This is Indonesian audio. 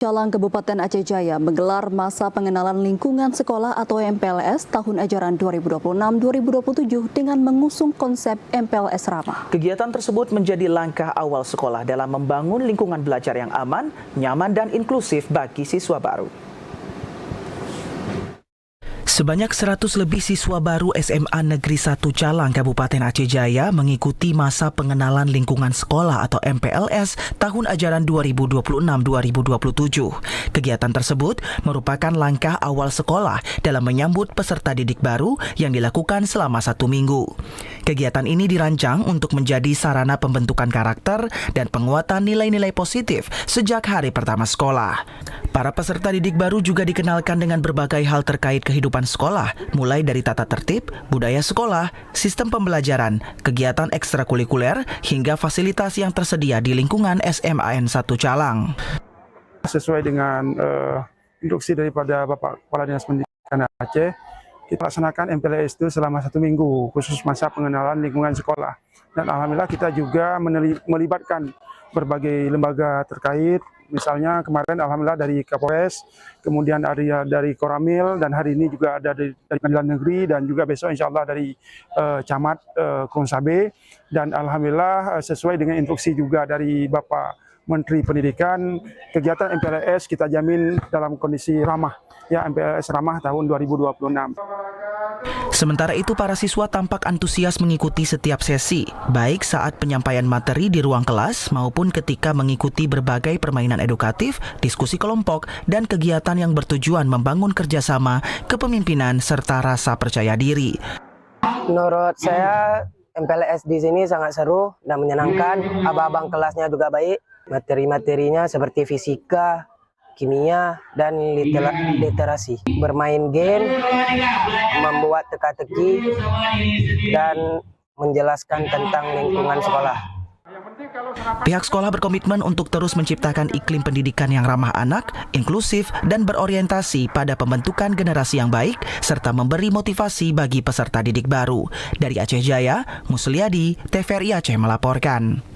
Calang Kabupaten Aceh Jaya menggelar masa pengenalan lingkungan sekolah atau MPLS tahun ajaran 2026-2027 dengan mengusung konsep MPLS Ramah. Kegiatan tersebut menjadi langkah awal sekolah dalam membangun lingkungan belajar yang aman, nyaman, dan inklusif bagi siswa baru. Sebanyak 100 lebih siswa baru SMA Negeri 1 Calang Kabupaten Aceh Jaya mengikuti masa pengenalan lingkungan sekolah atau MPLS tahun ajaran 2026-2027. Kegiatan tersebut merupakan langkah awal sekolah dalam menyambut peserta didik baru yang dilakukan selama 1 minggu. Kegiatan ini dirancang untuk menjadi sarana pembentukan karakter dan penguatan nilai-nilai positif sejak hari pertama sekolah. Para peserta didik baru juga dikenalkan dengan berbagai hal terkait kehidupan sekolah, mulai dari tata tertib, budaya sekolah, sistem pembelajaran, kegiatan ekstrakurikuler, hingga fasilitas yang tersedia di lingkungan SMAN 1 Calang. Sesuai dengan instruksi daripada Bapak Kepala Dinas Pendidikan Aceh, kita laksanakan MPLS itu selama 1 minggu, khusus masa pengenalan lingkungan sekolah. Dan alhamdulillah kita juga melibatkan berbagai lembaga terkait. Misalnya kemarin alhamdulillah dari Kapolres, kemudian dari Koramil, dan hari ini juga ada dari Pengadilan Negeri, dan juga besok insya Allah dari Camat Kronsabe. Dan alhamdulillah sesuai dengan instruksi juga dari Bapak Menteri Pendidikan, kegiatan MPLS kita jamin dalam kondisi ramah, ya MPLS Ramah tahun 2026. Sementara itu, para siswa tampak antusias mengikuti setiap sesi, baik saat penyampaian materi di ruang kelas maupun ketika mengikuti berbagai permainan edukatif, diskusi kelompok, dan kegiatan yang bertujuan membangun kerjasama, kepemimpinan, serta rasa percaya diri. Menurut saya, MPLS di sini sangat seru dan menyenangkan. Abang-abang kelasnya juga baik. Materi-materinya seperti fisika, kimia, dan literasi. Bermain game, membuat teka-teki, dan menjelaskan tentang lingkungan sekolah. Pihak sekolah berkomitmen untuk terus menciptakan iklim pendidikan yang ramah anak, inklusif, dan berorientasi pada pembentukan generasi yang baik, serta memberi motivasi bagi peserta didik baru. Dari Aceh Jaya, Musliadi, TVRI Aceh melaporkan.